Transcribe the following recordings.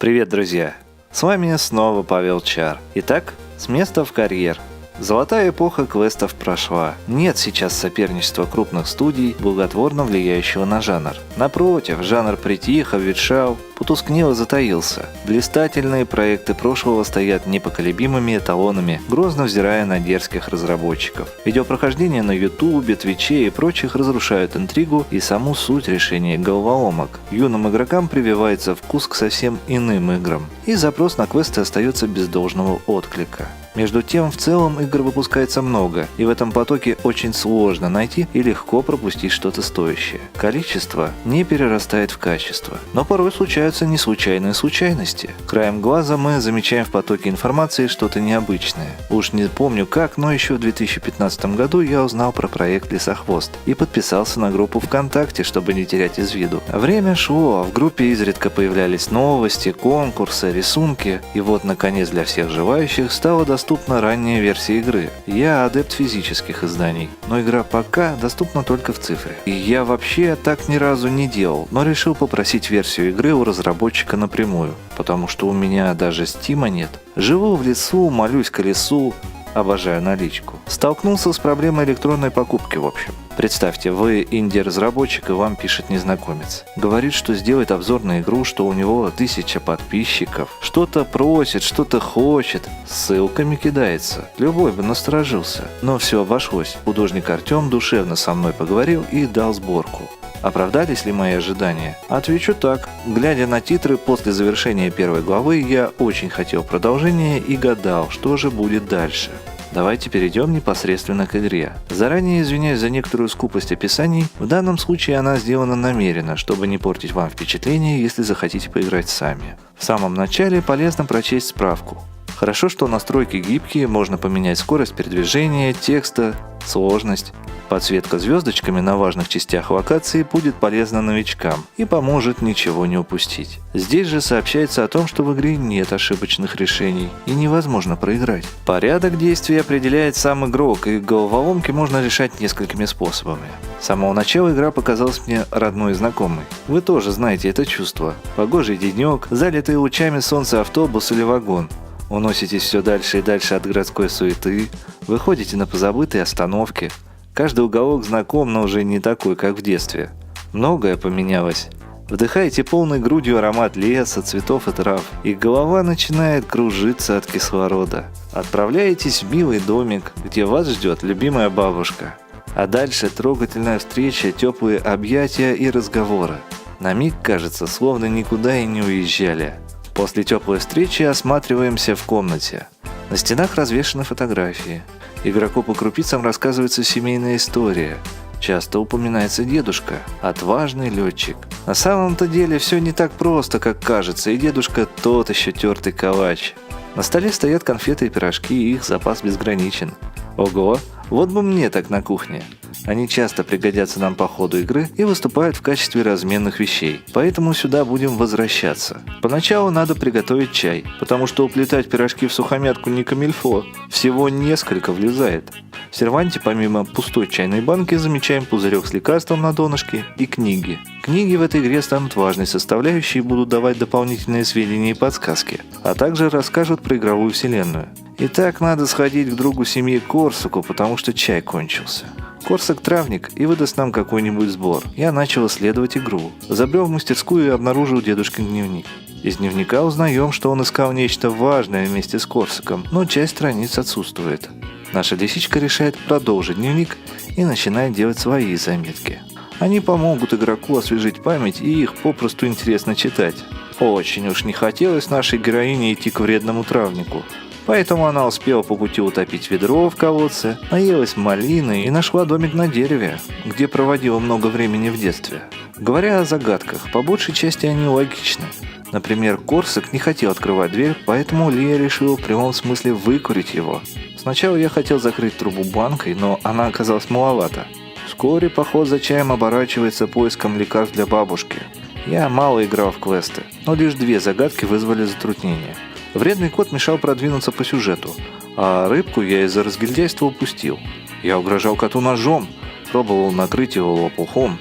Привет, друзья! С вами снова Павел Чар. Итак, с места в карьер. Золотая эпоха квестов прошла. Нет сейчас соперничества крупных студий, благотворно влияющего на жанр. Напротив, жанр притих, обветшал, потускнел и затаился. Блистательные проекты прошлого стоят непоколебимыми эталонами, грозно взирая на дерзких разработчиков. Видеопрохождения на Ютубе, Твиче и прочих разрушают интригу и саму суть решения головоломок. Юным игрокам прививается вкус к совсем иным играм, и запрос на квесты остается без должного отклика. Между тем, в целом игр выпускается много, и в этом потоке очень сложно найти и легко пропустить что-то стоящее. Количество не перерастает в качество, но порой случаются неслучайные случайности. Краем глаза мы замечаем в потоке информации что-то необычное. Уж не помню как, но еще в 2015 году я узнал про проект «Лесохвост» и подписался на группу ВКонтакте, чтобы не терять из виду. Время шло, а в группе изредка появлялись новости, конкурсы, рисунки, и вот наконец для всех желающих стало доступна ранняя версия игры. Я адепт физических изданий, но игра пока доступна только в цифре. И я вообще так ни разу не делал, но решил попросить версию игры у разработчика напрямую, потому что у меня даже Стима нет. Живу в лесу, молюсь колесу, обожаю наличку. Столкнулся с проблемой электронной покупки, в общем. Представьте, вы инди-разработчик, и вам пишет незнакомец. Говорит, что сделает обзор на игру, что у него 1000 подписчиков. Что-то просит, что-то хочет. Ссылками кидается. Любой бы насторожился. Но все обошлось. Художник Артем душевно со мной поговорил и дал сборку. Оправдались ли мои ожидания? Отвечу так. Глядя на титры после завершения первой главы, я очень хотел продолжения и гадал, что же будет дальше. Давайте перейдем непосредственно к игре. Заранее извиняюсь за некоторую скупость описаний, в данном случае она сделана намеренно, чтобы не портить вам впечатление, если захотите поиграть сами. В самом начале полезно прочесть справку. Хорошо, что настройки гибкие, можно поменять скорость передвижения, текста, сложность. Подсветка звездочками на важных частях локации будет полезна новичкам и поможет ничего не упустить. Здесь же сообщается о том, что в игре нет ошибочных решений и невозможно проиграть. Порядок действий определяет сам игрок, и головоломки можно решать несколькими способами. С самого начала игра показалась мне родной и знакомой. Вы тоже знаете это чувство. Погожий денек, залитый лучами солнца автобус или вагон. Уноситесь все дальше и дальше от городской суеты, выходите на позабытые остановки. Каждый уголок знаком, но уже не такой, как в детстве. Многое поменялось. Вдыхаете полной грудью аромат леса, цветов и трав, и голова начинает кружиться от кислорода. Отправляетесь в милый домик, где вас ждет любимая бабушка. А дальше трогательная встреча, теплые объятия и разговоры. На миг кажется, словно никуда и не уезжали. После теплой встречи осматриваемся в комнате. На стенах развешаны фотографии. Игроку по крупицам рассказывается семейная история. Часто упоминается дедушка, отважный летчик. На самом-то деле все не так просто, как кажется, и дедушка тот еще тертый калач. На столе стоят конфеты и пирожки, и их запас безграничен. Ого, вот бы мне так на кухне. Они часто пригодятся нам по ходу игры и выступают в качестве разменных вещей, поэтому сюда будем возвращаться. Поначалу надо приготовить чай, потому что уплетать пирожки в сухомятку не камильфо, всего несколько влезает. В серванте помимо пустой чайной банки замечаем пузырек с лекарством на донышке и книги. Книги в этой игре станут важной составляющей и будут давать дополнительные сведения и подсказки, а также расскажут про игровую вселенную. Итак, надо сходить к другу семьи Корсаку, потому что чай кончился. Корсак травник и выдаст нам какой-нибудь сбор. Я начал исследовать игру. Забрел в мастерскую и обнаружил дедушкин дневник. Из дневника узнаем, что он искал нечто важное вместе с Корсаком, но часть страниц отсутствует. Наша лисичка решает продолжить дневник и начинает делать свои заметки. Они помогут игроку освежить память, и их попросту интересно читать. Очень уж не хотелось нашей героине идти к вредному травнику. Поэтому она успела по пути утопить ведро в колодце, наелась малины и нашла домик на дереве, где проводила много времени в детстве. Говоря о загадках, по большей части они логичны. Например, Корсак не хотел открывать дверь, поэтому Лия решила в прямом смысле выкурить его. Сначала я хотел закрыть трубу банкой, но она оказалась маловата. Вскоре поход за чаем оборачивается поиском лекарств для бабушки. Я мало играл в квесты, но лишь 2 загадки вызвали затруднения. Вредный кот мешал продвинуться по сюжету, а рыбку я из-за разгильдяйства упустил. Я угрожал коту ножом, пробовал накрыть его лопухом,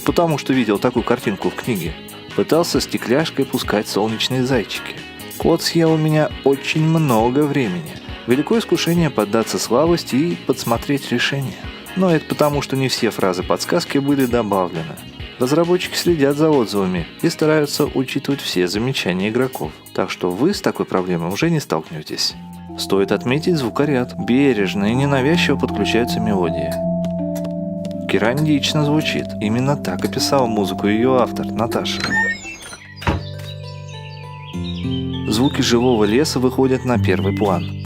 потому что видел такую картинку в книге. Пытался стекляшкой пускать солнечные зайчики. Код съел у меня очень много времени. Великое искушение поддаться слабости и подсмотреть решение. Но это потому, что не все фразы подсказки были добавлены. Разработчики следят за отзывами и стараются учитывать все замечания игроков. Так что вы с такой проблемой уже не столкнетесь. Стоит отметить звукоряд. Бережно и ненавязчиво подключаются мелодии. Керамично звучит. Именно так описала музыку ее автор, Наташа. Звуки живого леса выходят на первый план.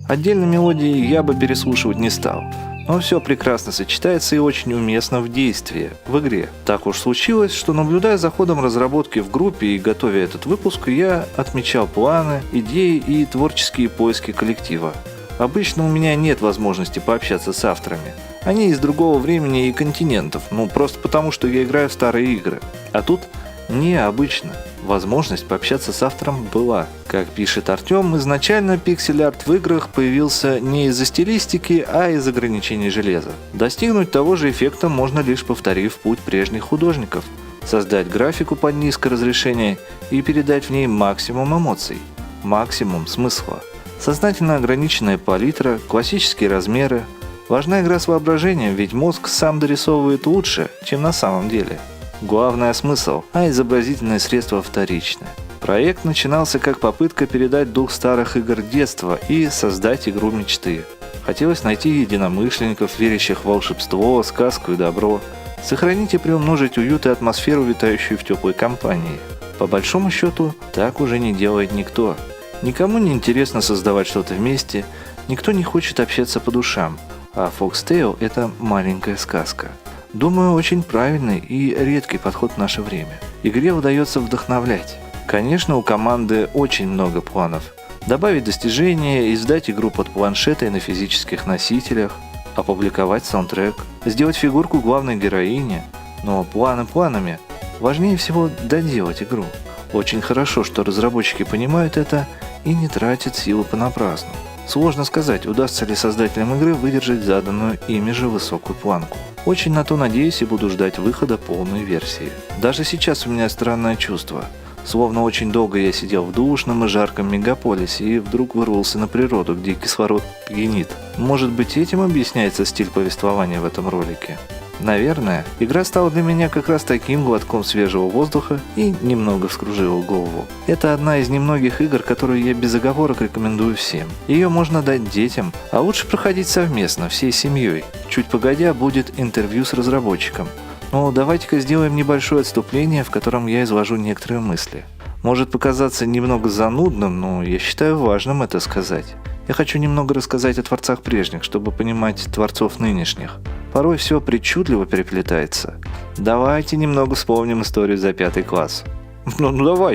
Отдельно мелодии я бы переслушивать не стал. Но все прекрасно сочетается и очень уместно в действии, в игре. Так уж случилось, что наблюдая за ходом разработки в группе и готовя этот выпуск, я отмечал планы, идеи и творческие поиски коллектива. Обычно у меня нет возможности пообщаться с авторами. Они из другого времени и континентов, просто потому, что я играю в старые игры. А тут необычно. Возможность пообщаться с автором была. Как пишет Артем, изначально пиксель-арт в играх появился не из-за стилистики, а из ограничений железа. Достигнуть того же эффекта можно лишь повторив путь прежних художников. Создать графику под низкое разрешение и передать в ней максимум эмоций, максимум смысла. Сознательно ограниченная палитра, классические размеры. Важна игра с воображением, ведь мозг сам дорисовывает лучше, чем на самом деле. Главное смысл, а изобразительное средство вторичное. Проект начинался как попытка передать дух старых игр детства и создать игру мечты. Хотелось найти единомышленников, верящих в волшебство, сказку и добро. Сохранить и приумножить уют и атмосферу, витающую в теплой компании. По большому счету, так уже не делает никто. Никому не интересно создавать что-то вместе, никто не хочет общаться по душам. А Fox Tale – это маленькая сказка. Думаю, очень правильный и редкий подход в наше время. Игре удается вдохновлять. Конечно, у команды очень много планов. Добавить достижения, издать игру под планшетой на физических носителях, опубликовать саундтрек, сделать фигурку главной героини. Но планы планами. Важнее всего доделать игру. Очень хорошо, что разработчики понимают это и не тратят силы понапрасну. Сложно сказать, удастся ли создателям игры выдержать заданную ими же высокую планку. Очень на то надеюсь и буду ждать выхода полной версии. Даже сейчас у меня странное чувство. Словно очень долго я сидел в душном и жарком мегаполисе и вдруг вырвался на природу, где кислород пьянит. Может быть, этим объясняется стиль повествования в этом ролике? Наверное, игра стала для меня как раз таким глотком свежего воздуха и немного вскружила голову. Это одна из немногих игр, которую я без оговорок рекомендую всем. Ее можно дать детям, а лучше проходить совместно, всей семьей. Чуть погодя будет интервью с разработчиком. Но давайте-ка сделаем небольшое отступление, в котором я изложу некоторые мысли. Может показаться немного занудным, но я считаю важным это сказать. Я хочу немного рассказать о творцах прежних, чтобы понимать творцов нынешних. Порой все причудливо переплетается. Давайте немного вспомним историю за 5 класс.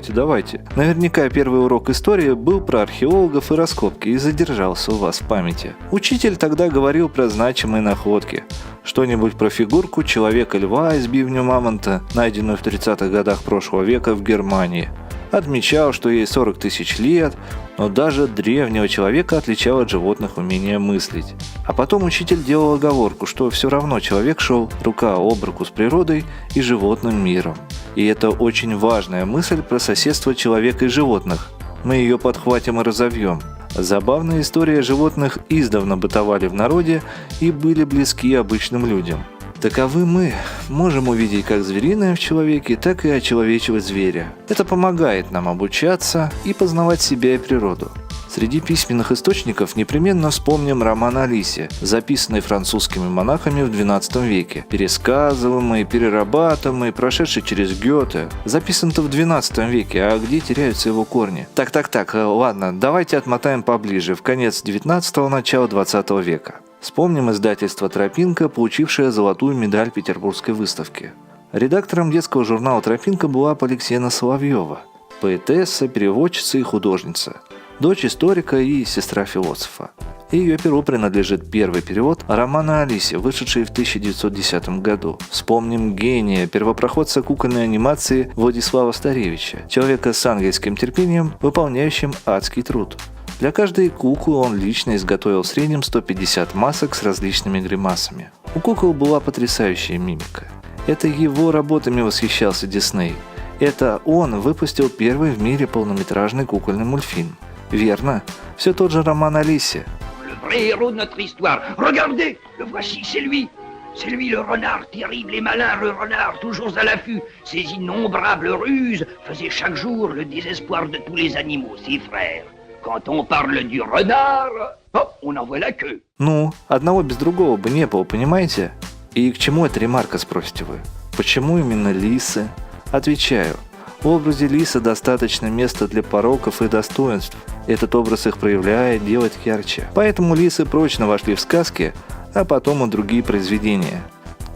Давайте. Наверняка первый урок истории был про археологов и раскопки и задержался у вас в памяти. Учитель тогда говорил про значимые находки. Что-нибудь про фигурку человека-льва из бивня мамонта, найденную в 30-х годах прошлого века в Германии. Отмечал, что ей 40 тысяч лет, но даже древнего человека отличал от животных умение мыслить. А потом учитель делал оговорку, что все равно человек шел рука об руку с природой и животным миром. И это очень важная мысль про соседство человека и животных. Мы ее подхватим и разовьем. Забавная история животных издавна бытовали в народе и были близки обычным людям. Таковы мы можем увидеть как звериное в человеке, так и очеловечивать зверя. Это помогает нам обучаться и познавать себя и природу. Среди письменных источников непременно вспомним роман о лисе, записанный французскими монахами в XII веке, пересказываемый, перерабатываемый, прошедший через Гёте. Записан-то в XII веке, а где теряются его корни? Так, ладно, давайте отмотаем поближе, в конец XIX – начало XX века. Вспомним издательство «Тропинка», получившее золотую медаль Петербургской выставки. Редактором детского журнала «Тропинка» была Алексеевна Соловьева, поэтесса, переводчица и художница, дочь историка и сестра философа. Ее перу принадлежит первый перевод романа о лисе, вышедший в 1910 году. Вспомним гения, первопроходца кукольной анимации Владислава Старевича, человека с ангельским терпением, выполняющим адский труд. Для каждой куклы он лично изготовил в среднем 150 масок с различными гримасами. У кукол была потрясающая мимика. Это его работами восхищался Дисней. Это он выпустил первый в мире полнометражный кукольный мультфильм. Верно, все тот же роман о Лисе. Le vrai héros de notre histoire. Regardez, le voici, c'est lui. C'est lui le renard terrible et malin, le renard toujours à l'affût. Ses innombrables ruses faisaient chaque jour le désespoir de tous les animaux, ses frères. Quand on parle du renard, hop, on en voit la queue. Ну, одного без другого бы не было, понимаете? И к чему эта ремарка, спросите вы? Почему именно лисы? Отвечаю. В образе лиса достаточно места для пороков и достоинств. Этот образ их проявляет, делает ярче. Поэтому лисы прочно вошли в сказки, а потом и другие произведения.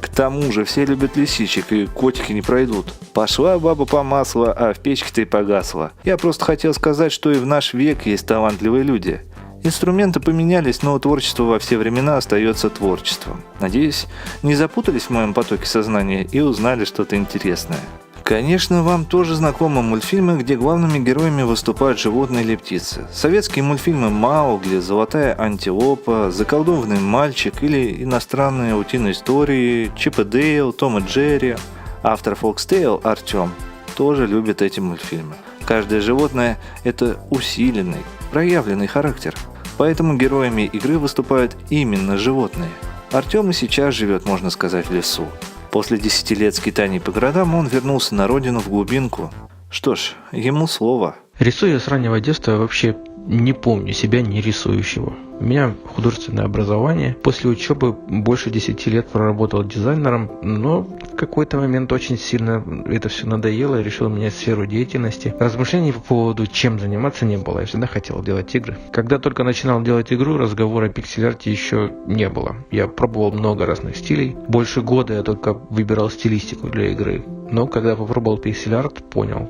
К тому же все любят лисичек, и котики не пройдут. Пошла баба по маслу, а в печке-то и погасла. Я просто хотел сказать, что и в наш век есть талантливые люди. Инструменты поменялись, но творчество во все времена остается творчеством. Надеюсь, не запутались в моем потоке сознания и узнали что-то интересное. Конечно, вам тоже знакомы мультфильмы, где главными героями выступают животные или птицы. Советские мультфильмы «Маугли», «Золотая антилопа», «Заколдованный мальчик» или иностранные утиные истории «Чип и Дейл», «Том и Джерри». Автор «Фокстейл» Артем тоже любит эти мультфильмы. Каждое животное – это усиленный, проявленный характер. Поэтому героями игры выступают именно животные. Артем и сейчас живет, можно сказать, в лесу. После 10 лет скитаний по городам он вернулся на родину в глубинку. Что ж, ему слово. Рисую я с раннего детства, я вообще не помню себя не рисующего. У меня художественное образование. После учебы больше 10 лет проработал дизайнером, но в какой-то момент очень сильно это все надоело и решил менять сферу деятельности. Размышлений по поводу, чем заниматься, не было. Я всегда хотел делать игры. Когда только начинал делать игру, разговора о пиксель-арте еще не было. Я пробовал много разных стилей. Больше года я только выбирал стилистику для игры. Но когда попробовал пиксель-арт, понял,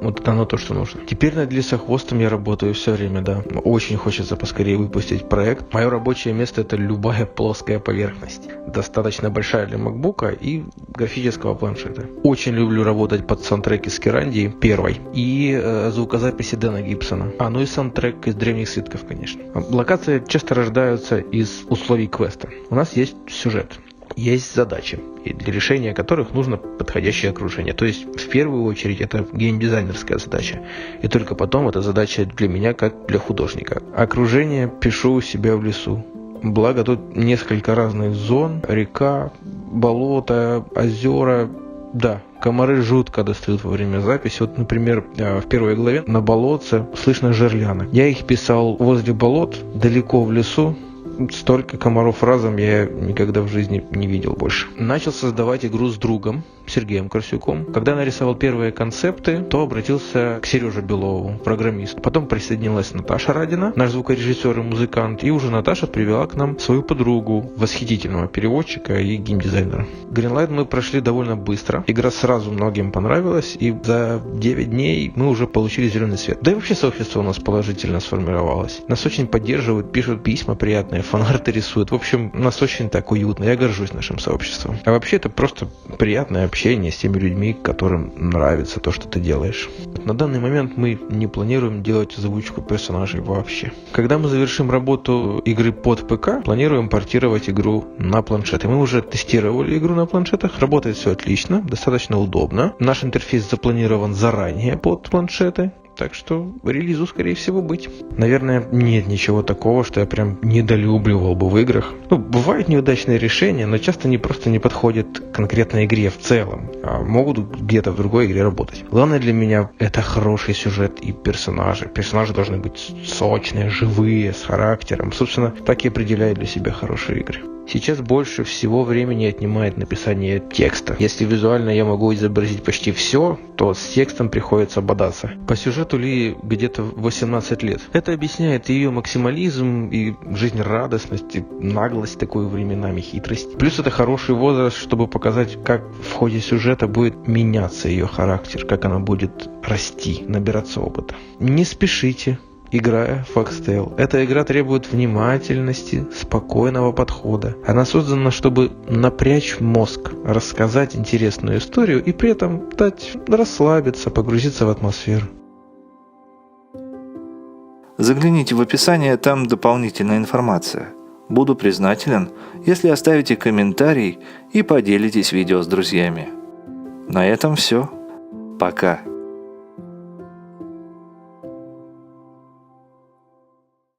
вот это оно то, что нужно. Теперь над лесохвостом я работаю все время, да. Очень хочется поскорее выпустить проект. Мое рабочее место — это любая плоская поверхность. Достаточно большая для макбука и графического планшета. Очень люблю работать под саундтреки с Керандии, первой, и звукозаписи Дэна Гибсона. Ну и саундтрек из древних свитков, конечно. Локации часто рождаются из условий квеста. У нас есть сюжет. Есть задачи, и для решения которых нужно подходящее окружение. То есть, в первую очередь, это геймдизайнерская задача. И только потом это задача для меня, как для художника. Окружение пишу у себя в лесу. Благо, тут несколько разных зон. Река, болото, озера. Да, комары жутко достают во время записи. Вот, например, в первой главе на болотце слышно жерляны. Я их писал возле болот, далеко в лесу. Столько комаров разом я никогда в жизни не видел больше. Начал создавать игру с другом, Сергеем Корсюком. Когда нарисовал первые концепты, то обратился к Сереже Белову, программисту. Потом присоединилась Наташа Радина, наш звукорежиссер и музыкант. И уже Наташа привела к нам свою подругу, восхитительного переводчика и геймдизайнера. Greenlight мы прошли довольно быстро. Игра сразу многим понравилась, и за 9 дней мы уже получили зеленый свет. Да и вообще сообщество у нас положительно сформировалось. Нас очень поддерживают, пишут письма приятные, фанарты рисуют. В общем, нас очень так уютно. Я горжусь нашим сообществом. А вообще это просто приятное общение с теми людьми, которым нравится то, что ты делаешь. На данный момент мы не планируем делать озвучку персонажей вообще. Когда мы завершим работу игры под ПК, планируем портировать игру на планшеты. Мы уже тестировали игру на планшетах. Работает все отлично, достаточно удобно. Наш интерфейс запланирован заранее под планшеты. Так что релизу, скорее всего, быть. Наверное, нет ничего такого, что я прям недолюбливал бы в играх. Бывают неудачные решения, но часто они просто не подходят к конкретной игре в целом, а могут где-то в другой игре работать. Главное для меня — это хороший сюжет и персонажи. Персонажи должны быть сочные, живые, с характером. Собственно, так и определяю для себя хорошие игры. Сейчас больше всего времени отнимает написание текста. Если визуально я могу изобразить почти все, то с текстом приходится бодаться. По сюжету Ли где-то 18 лет. Это объясняет ее максимализм и жизнерадостность, и наглость такой временами, хитрость. Плюс это хороший возраст, чтобы показать, как в ходе сюжета будет меняться ее характер, как она будет расти, набираться опыта. Не спешите, играя в Foxtail. Эта игра требует внимательности, спокойного подхода. Она создана, чтобы напрячь мозг, рассказать интересную историю и при этом дать расслабиться, погрузиться в атмосферу. Загляните в описание, там дополнительная информация. Буду признателен, если оставите комментарий и поделитесь видео с друзьями. На этом все. Пока.